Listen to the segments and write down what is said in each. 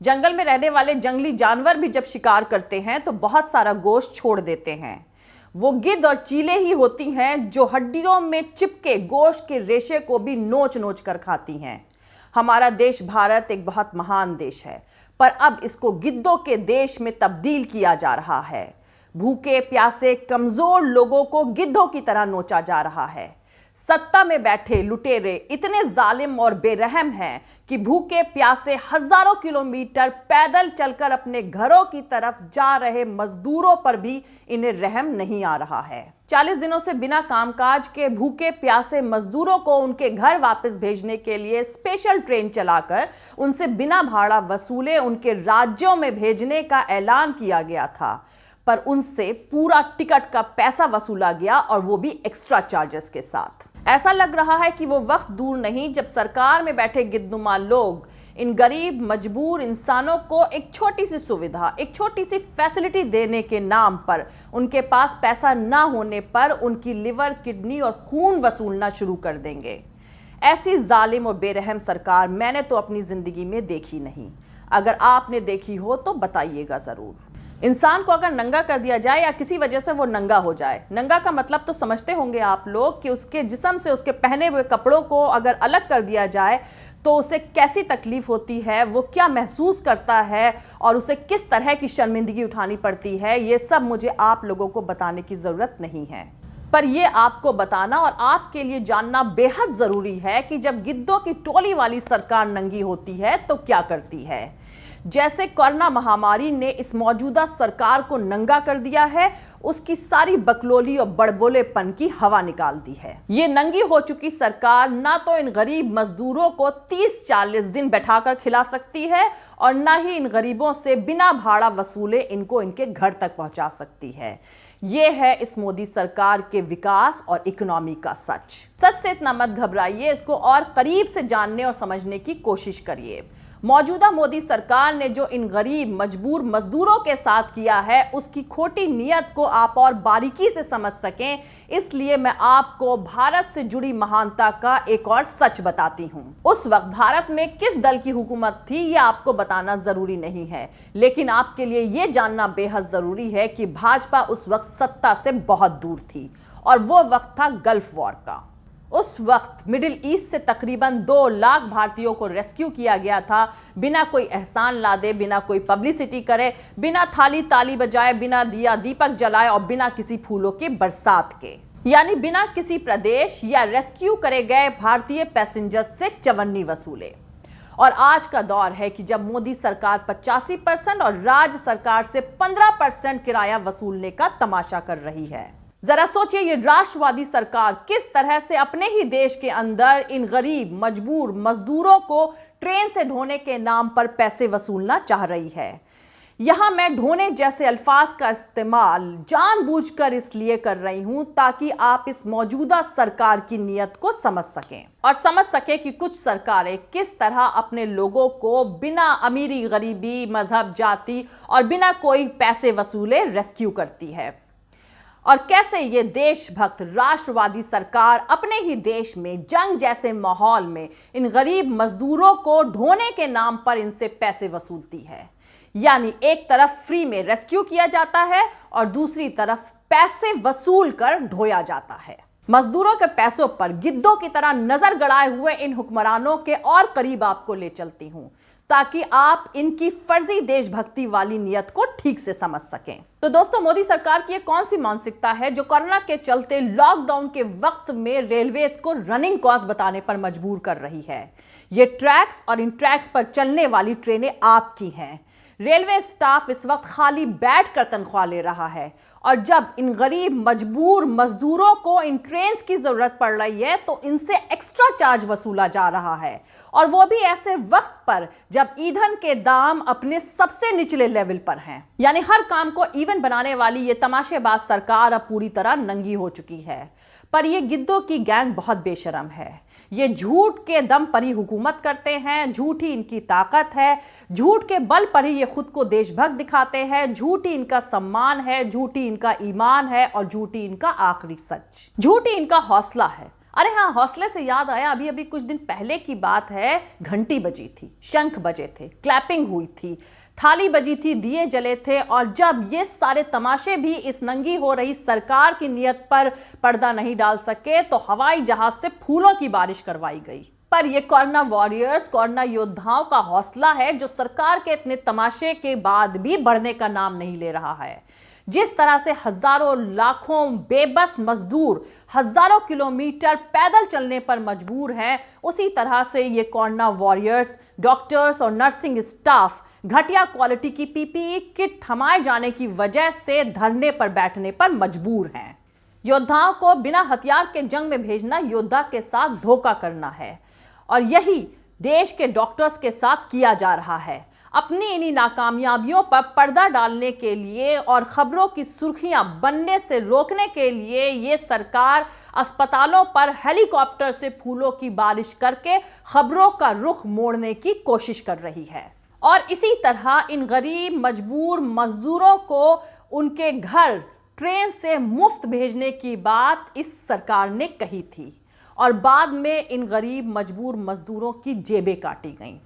जंगल में रहने वाले जंगली जानवर भी जब शिकार करते हैं तो बहुत सारा गोश्त छोड़ देते हैं। वो गिद्ध और चीलें ही होती हैं जो हड्डियों में चिपके गोश्त के रेशे को भी नोच नोच कर खाती हैं। हमारा देश भारत एक बहुत महान देश है, पर अब इसको गिद्धों के देश में तब्दील किया जा रहा है। भूखे प्यासे कमजोर लोगों को गिद्धों की तरह नोचा जा रहा है। सत्ता में बैठे लुटेरे इतने जालिम और बेरहम हैं कि भूखे प्यासे हजारों किलोमीटर पैदल चलकर अपने घरों की तरफ जा रहे मजदूरों पर भी इन्हें रहम नहीं आ रहा है। 40 दिनों से बिना कामकाज के भूखे प्यासे मजदूरों को उनके घर वापस भेजने के लिए स्पेशल ट्रेन चलाकर उनसे बिना भाड़ा वसूले उनके राज्यों में भेजने का ऐलान किया गया था, पर उनसे पूरा टिकट का पैसा वसूला गया और वो भी एक्स्ट्रा चार्जेस के साथ। ऐसा लग रहा है कि वो वक्त दूर नहीं जब सरकार में बैठे गिद्धनुमा लोग इन गरीब मजबूर इंसानों को एक छोटी सी सुविधा, एक छोटी सी फैसिलिटी देने के नाम पर उनके पास पैसा ना होने पर उनकी लिवर, किडनी और खून वसूलना शुरू कर देंगे। ऐसी जालिम और बेरहम सरकार मैंने तो अपनी जिंदगी में देखी नहीं। अगर आपने देखी हो तो बताइएगा जरूर। इंसान को अगर नंगा कर दिया जाए या किसी वजह से वो नंगा हो जाए, नंगा का मतलब तो समझते होंगे आप लोग कि उसके जिस्म से उसके पहने हुए कपड़ों को अगर अलग कर दिया जाए तो उसे कैसी तकलीफ होती है, वो क्या महसूस करता है और उसे किस तरह की शर्मिंदगी उठानी पड़ती है, ये सब मुझे आप लोगों को बताने की जरूरत नहीं है। पर यह आपको बताना और आपके लिए जानना बेहद जरूरी है कि जब गिद्धों की टोली वाली सरकार नंगी होती है तो क्या करती है। जैसे कोरोना महामारी ने इस मौजूदा सरकार को नंगा कर दिया है, उसकी सारी बकलोली और बड़बोलेपन की हवा निकाल दी है। ये नंगी हो चुकी सरकार ना तो इन गरीब मजदूरों को 30-40 दिन बैठाकर खिला सकती है और ना ही इन गरीबों से बिना भाड़ा वसूले इनको इनके घर तक पहुंचा सकती है। ये है इस मोदी सरकार के विकास और इकोनॉमी का सच। सच से इतना मत घबराइए, इसको और करीब से जानने और समझने की कोशिश करिए। मौजूदा मोदी सरकार ने जो इन गरीब मजबूर मजदूरों के साथ किया है, उसकी खोटी नीयत को आप और बारीकी से समझ सकें, इसलिए मैं आपको भारत से जुड़ी महानता का एक और सच बताती हूं। उस वक्त भारत में किस दल की हुकूमत थी यह आपको बताना जरूरी नहीं है, लेकिन आपके लिए यह जानना बेहद जरूरी है कि भाजपा उस वक्त सत्ता से बहुत दूर थी और वो वक्त था गल्फ वॉर का। उस वक्त मिडिल ईस्ट से तकरीबन 2 लाख भारतीयों को रेस्क्यू किया गया था, बिना कोई एहसान लादे, बिना कोई पब्लिसिटी करे, बिना थाली ताली बजाए, बिना दिया दीपक जलाए और बिना किसी फूलों की बरसात के, यानी बिना किसी प्रदेश या रेस्क्यू करे गए भारतीय पैसेंजर्स से चवन्नी वसूले। और आज का दौर है कि जब मोदी सरकार 85% और राज्य सरकार से 15% किराया वसूलने का तमाशा कर रही है। जरा सोचिए, ये राष्ट्रवादी सरकार किस तरह से अपने ही देश के अंदर इन गरीब मजबूर मजदूरों को ट्रेन से ढोने के नाम पर पैसे वसूलना चाह रही है। यहां मैं ढोने जैसे अल्फाज का इस्तेमाल जानबूझकर इसलिए कर रही हूं ताकि आप इस मौजूदा सरकार की नीयत को समझ सकें और समझ सकें कि कुछ सरकारें किस तरह अपने लोगों को बिना अमीरी गरीबी मजहब जाति और बिना कोई पैसे वसूले रेस्क्यू करती है, और कैसे ये देशभक्त राष्ट्रवादी सरकार अपने ही देश में जंग जैसे माहौल में इन गरीब मजदूरों को ढोने के नाम पर इनसे पैसे वसूलती है। यानी एक तरफ फ्री में रेस्क्यू किया जाता है और दूसरी तरफ पैसे वसूल कर ढोया जाता है। मजदूरों के पैसों पर गिद्धों की तरह नजर गड़ाए हुए इन हुक्मरानों के और करीब आपको ले चलती हूं ताकि आप इनकी फर्जी देशभक्ति वाली नियत को ठीक से समझ सकें। तो दोस्तों, मोदी सरकार की कौन सी मानसिकता है जो कोरोना के चलते लॉकडाउन के वक्त में रेलवेज को रनिंग कॉस्ट बताने पर मजबूर कर रही है। ये ट्रैक्स और इन ट्रैक्स पर चलने वाली ट्रेनें आपकी हैं। रेलवे स्टाफ इस वक्त खाली बैठकर तनख्वाह ले रहा है और जब इन गरीब मजबूर मजदूरों को इन ट्रेन्स की जरूरत पड़ रही है तो इनसे एक्स्ट्रा चार्ज वसूला जा रहा है, और वो भी ऐसे वक्त पर जब ईंधन के दाम अपने सबसे निचले लेवल पर हैं। यानी हर काम को इवन बनाने वाली ये तमाशेबाज सरकार अब पूरी तरह नंगी हो चुकी है। पर ये गिद्धों की गैंग बहुत बेशरम है। ये झूठ के दम पर ही हुकूमत करते हैं, झूठ ही इनकी ताकत है, झूठ के बल पर ही ये खुद को देशभक्त दिखाते हैं, झूठ ही इनका सम्मान है, झूठ ही इनका ईमान है और झूठ ही इनका आखिरी सच, झूठ ही इनका हौसला है। अरे हाँ, हौसले से याद आया, अभी अभी कुछ दिन पहले की बात है, घंटी बजी थी, शंख बजे थे, क्लैपिंग हुई थी, थाली बजी थी, दिए जले थे, और जब ये सारे तमाशे भी इस नंगी हो रही सरकार की नीयत पर पर्दा नहीं डाल सके तो हवाई जहाज से फूलों की बारिश करवाई गई। पर ये कोरोना वॉरियर्स, कोरोना योद्धाओं का हौसला है जो सरकार के इतने तमाशे के बाद भी बढ़ने का नाम नहीं ले रहा है। जिस तरह से हजारों लाखों बेबस मजदूर हजारों किलोमीटर पैदल चलने पर मजबूर हैं, उसी तरह से ये कोरोना वॉरियर्स, डॉक्टर्स और नर्सिंग स्टाफ घटिया क्वालिटी की पीपीई किट थमाए जाने की वजह से धरने पर बैठने पर मजबूर हैं। योद्धाओं को बिना हथियार के जंग में भेजना योद्धा के साथ धोखा करना है, और यही देश के डॉक्टर्स के साथ किया जा रहा है। अपनी इन्हीं नाकामयाबियों पर पर्दा डालने के लिए और खबरों की सुर्खियां बनने से रोकने के लिए ये सरकार अस्पतालों पर हेलीकॉप्टर से फूलों की बारिश करके खबरों का रुख मोड़ने की कोशिश कर रही है। और इसी तरह इन गरीब मजबूर मजदूरों को उनके घर ट्रेन से मुफ्त भेजने की बात इस सरकार ने कही थी, और बाद में इन गरीब मजबूर मजदूरों की जेबें काटी गईं।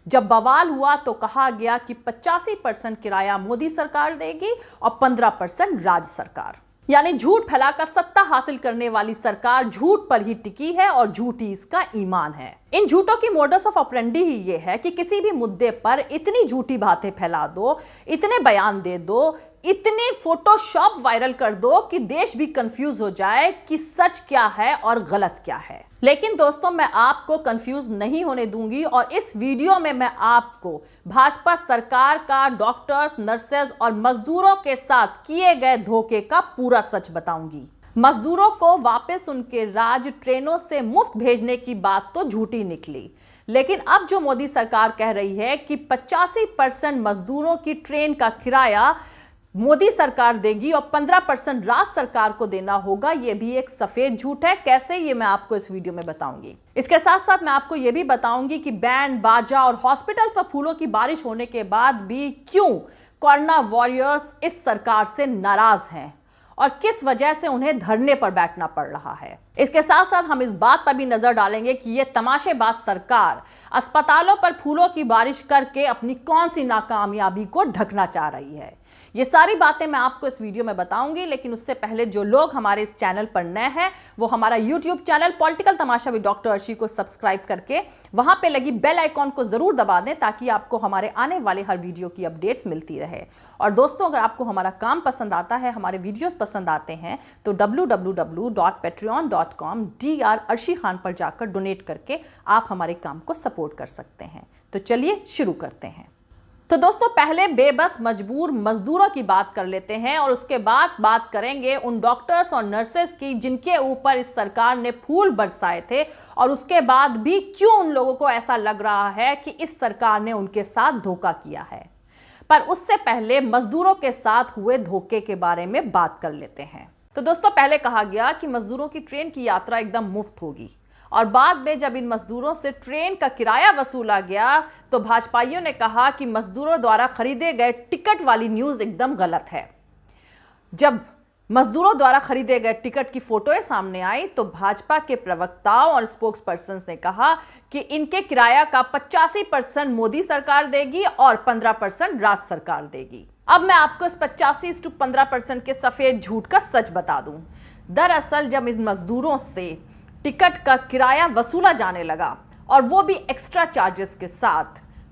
जब बवाल हुआ तो कहा गया कि 85% किराया मोदी सरकार देगी और 15% राज्य सरकार। यानी झूठ फैलाकर सत्ता हासिल करने वाली सरकार झूठ पर ही टिकी है और झूठ ही इसका ईमान है। इन झूठों की मोडस ऑफ ऑपरेंडी ही ये है कि किसी भी मुद्दे पर इतनी झूठी बातें फैला दो, इतने बयान दे दो, इतने फोटोशॉप वायरल कर दो कि देश भी कंफ्यूज हो जाए कि सच क्या है और गलत क्या है। लेकिन दोस्तों, मैं आपको कंफ्यूज नहीं होने दूंगी और इस वीडियो में मैं आपको भाजपा सरकार का डॉक्टर्स, नर्सेज और मजदूरों के साथ किए गए धोखे का पूरा सच बताऊंगी। मजदूरों को वापस उनके राज्य ट्रेनों से मुफ्त भेजने की बात तो झूठी निकली, लेकिन अब जो मोदी सरकार कह रही है कि 85% मजदूरों की ट्रेन का किराया मोदी सरकार देगी और 15% राज्य सरकार को देना होगा, यह भी एक सफेद झूठ है। कैसे, ये मैं आपको इस वीडियो में बताऊंगी। इसके साथ साथ मैं आपको यह भी बताऊंगी कि बैंड बाजा और हॉस्पिटल्स पर फूलों की बारिश होने के बाद भी क्यों कोरोना वॉरियर्स इस सरकार से नाराज हैं और किस वजह से उन्हें धरने पर बैठना पड़ रहा है। इसके साथ साथ हम इस बात पर भी नजर डालेंगे कि यह तमाशेबाज सरकार अस्पतालों पर फूलों की बारिश करके अपनी कौन सी नाकामयाबी को ढकना चाह रही है। ये सारी बातें मैं आपको इस वीडियो में बताऊंगी, लेकिन उससे पहले जो लोग हमारे इस चैनल पर नए हैं वो हमारा YouTube channel political Tamasha with doctor Arshi को सब्सक्राइब करके वहां पे लगी बेल आइकॉन को जरूर दबा दें ताकि आपको हमारे आने वाले हर वीडियो की अपडेट्स मिलती रहे। और दोस्तों, अगर आपको हमारा काम पसंद आता है, हमारे वीडियोस पसंद आते हैं तो www.patreon.com/Dr Arshi Khan पर जाकर डोनेट करके आप हमारे काम को सपोर्ट कर सकते हैं। तो चलिए शुरू करते हैं। तो दोस्तों, पहले बेबस मजबूर मजदूरों की बात कर लेते हैं और उसके बाद बात करेंगे उन डॉक्टर्स और नर्सेस की जिनके ऊपर इस सरकार ने फूल बरसाए थे और उसके बाद भी क्यों उन लोगों को ऐसा लग रहा है कि इस सरकार ने उनके साथ धोखा किया है। पर उससे पहले मजदूरों के साथ हुए धोखे के बारे में बात कर लेते हैं। तो दोस्तों, पहले कहा गया कि मजदूरों की ट्रेन की यात्रा एकदम मुफ्त होगी, और बाद में जब इन मजदूरों से ट्रेन का किराया वसूला गया तो भाजपाइयों ने कहा कि मजदूरों द्वारा खरीदे गए टिकट वाली न्यूज़ एकदम गलत है। जब मजदूरों द्वारा खरीदे गए टिकट की फोटोएं सामने आई तो भाजपा के प्रवक्ताओं और स्पोक्स पर्सन्स ने कहा कि इनके किराया का 85% मोदी सरकार देगी और 15% राज्य सरकार देगी। अब मैं आपको इस 85-15% के सफेद झूठ का सच बता दूं। दरअसल जब इन मजदूरों से टिकट का किराया वसूला जाने लगा और वो भी एक्स्ट्रा चार्जेस के साथ,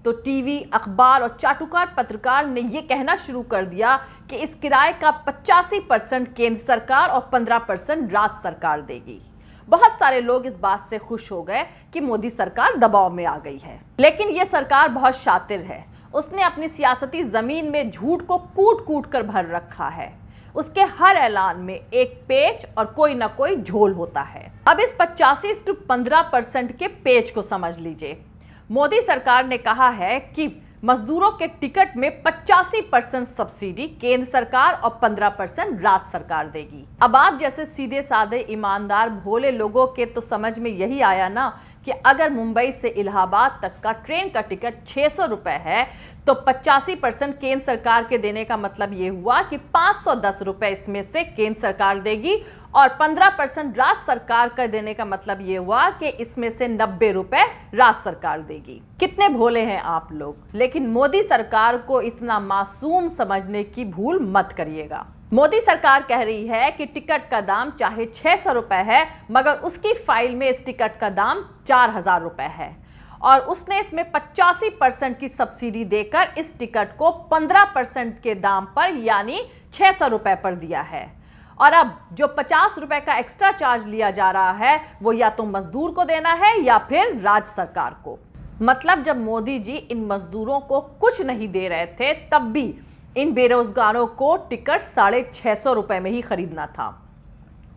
तो टीवी, अखबार और चाटुकार पत्रकार ने यह कहना शुरू कर दिया कि इस किराए का 85% केंद्र सरकार और 15% राज्य सरकार देगी। बहुत सारे लोग इस बात से खुश हो गए कि मोदी सरकार दबाव में आ गई है, लेकिन यह सरकार बहुत शातिर है। उसने अपनी सियासती जमीन में झूठ को कूट कूट कर भर रखा है। उसके हर ऐलान में एक पेच और कोई ना कोई झोल होता है। अब इस 85-15% के पेच को समझ लीजिए। मोदी सरकार ने कहा है कि मजदूरों के टिकट में 85% सब्सिडी केंद्र सरकार और 15% राज्य सरकार देगी। अब आप जैसे सीधे साधे ईमानदार भोले लोगों के तो समझ में यही आया ना कि अगर मुंबई से इलाहाबाद तक का ट्रेन का टिकट 600 रुपए है तो 85% केंद्र सरकार के देने का मतलब यह हुआ कि 510 रुपए इसमें से केंद्र सरकार देगी और 15% राज्य सरकार का देने का मतलब यह हुआ कि इसमें से 90 रुपए राज्य सरकार देगी। कितने भोले हैं आप लोग, लेकिन मोदी सरकार को इतना मासूम समझने की भूल मत करिएगा। मोदी सरकार कह रही है कि टिकट का दाम चाहे 600 रुपए है, मगर उसकी फाइल में इस टिकट का दाम 4000 रुपए है और उसने इसमें 85% की सब्सिडी देकर इस टिकट को 15% के दाम पर यानी 600 रुपए पर दिया है। और अब जो 50 रुपए का एक्स्ट्रा चार्ज लिया जा रहा है वो या तो मजदूर को देना है या फिर राज्य सरकार को। मतलब जब मोदी जी इन मजदूरों को कुछ नहीं दे रहे थे तब भी इन बेरोजगारों को टिकट 650 रुपए में ही खरीदना था,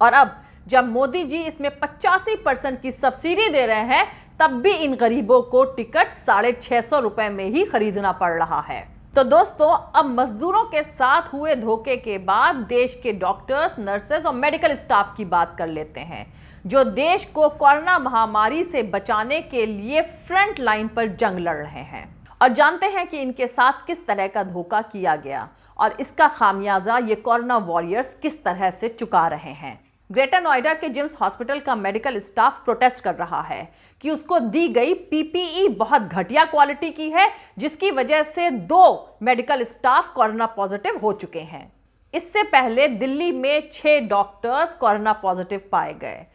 और अब जब मोदी जी इसमें 85% की सब्सिडी दे रहे हैं तब भी इन गरीबों को टिकट 650 रुपए में ही खरीदना पड़ रहा है। तो दोस्तों, अब मजदूरों के साथ हुए धोखे के बाद देश के डॉक्टर्स, नर्सेज और मेडिकल स्टाफ की बात कर लेते हैं, जो देश को कोरोना महामारी से बचाने के लिए फ्रंट लाइन पर जंग लड़ रहे हैं और जानते हैं कि इनके साथ किस तरह का धोखा किया गया और इसका खामियाजा ये कोरोना वॉरियर्स किस तरह से चुका रहे हैं। ग्रेटर नोएडा के जिम्स हॉस्पिटल का मेडिकल स्टाफ प्रोटेस्ट कर रहा है कि उसको दी गई पीपीई बहुत घटिया क्वालिटी की है, जिसकी वजह से 2 मेडिकल स्टाफ कोरोना पॉजिटिव हो चुके हैं। इससे पहले दिल्ली में 6 डॉक्टर्स कोरोना पॉजिटिव पाए गए,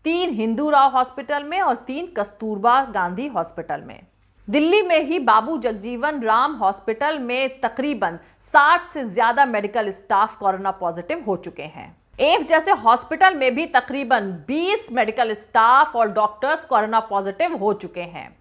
3 हिंदू राव हॉस्पिटल में और 3 कस्तूरबा गांधी हॉस्पिटल में। दिल्ली में ही बाबू जगजीवन राम हॉस्पिटल में तकरीबन 60 से ज्यादा मेडिकल स्टाफ कोरोना पॉजिटिव हो चुके हैं। एम्स जैसे हॉस्पिटल में भी तकरीबन 20 मेडिकल स्टाफ और डॉक्टर्स कोरोना पॉजिटिव हो चुके हैं।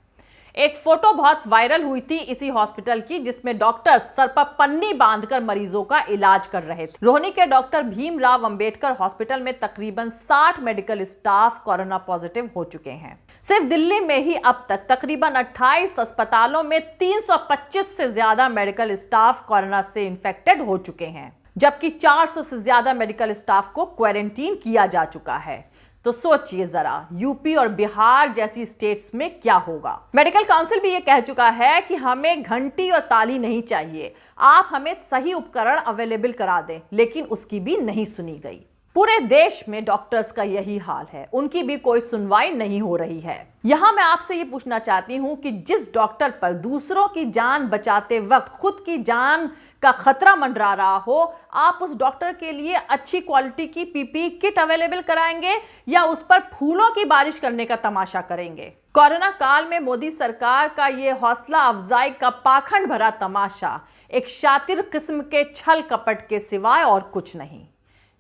एक फोटो बहुत वायरल हुई थी इसी हॉस्पिटल की, जिसमें डॉक्टर्स सर पर पन्नी बांधकर मरीजों का इलाज कर रहे थे। रोहिणी के डॉक्टर भीमराव अंबेडकर हॉस्पिटल में तकरीबन 60 मेडिकल स्टाफ कोरोना पॉजिटिव हो चुके हैं। सिर्फ दिल्ली में ही अब तक तकरीबन 28 अस्पतालों में 325 से ज्यादा मेडिकल स्टाफ कोरोना से इन्फेक्टेड हो चुके हैं, जबकि 400 से ज्यादा मेडिकल स्टाफ को क्वारंटीन किया जा चुका है। तो सोचिए जरा, यूपी और बिहार जैसी स्टेट्स में क्या होगा। मेडिकल काउंसिल भी ये कह चुका है कि हमें घंटी और ताली नहीं चाहिए, आप हमें सही उपकरण अवेलेबल करा दें, लेकिन उसकी भी नहीं सुनी गई। पूरे देश में डॉक्टर्स का यही हाल है, उनकी भी कोई सुनवाई नहीं हो रही है। यहां मैं आपसे ये पूछना चाहती हूं कि जिस डॉक्टर पर दूसरों की जान बचाते वक्त खुद की जान का खतरा मंडरा रहा हो, आप उस डॉक्टर के लिए अच्छी क्वालिटी की पीपीई किट अवेलेबल कराएंगे या उस पर फूलों की बारिश करने का तमाशा करेंगे। कोरोना काल में मोदी सरकार का ये हौसला अफजाई का पाखंड भरा तमाशा एक शातिर किस्म के छल कपट के सिवाय और कुछ नहीं।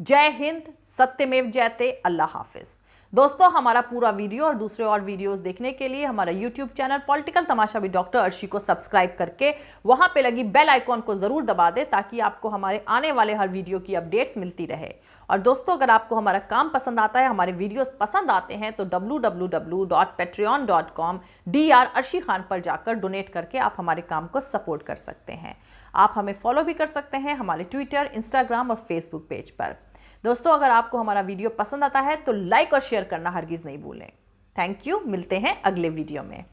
जय हिंद, सत्यमेव जयते, अल्लाह हाफिज। दोस्तों, हमारा पूरा वीडियो और दूसरे और वीडियोस देखने के लिए हमारा YouTube channel political Tamasha with doctor Arshi को सब्सक्राइब करके वहां पे लगी बेल आइकॉन को जरूर दबा दें, ताकि आपको हमारे आने वाले हर वीडियो की अपडेट्स मिलती रहे। और दोस्तों, अगर आपको हमारा काम पसंद आता है, हमारे वीडियोस पसंद आते हैं, तो www.patreon.com/Dr अर्शी खान पर जाकर डोनेट करके आप हमारे काम को सपोर्ट कर सकते हैं। आप हमें फॉलो भी कर सकते हैं हमारे ट्विटर, इंस्टाग्राम और फेसबुक पेज पर। दोस्तों, अगर आपको हमारा वीडियो पसंद आता है तो लाइक और शेयर करना हरगिज नहीं भूलें। थैंक यू, मिलते हैं अगले वीडियो में।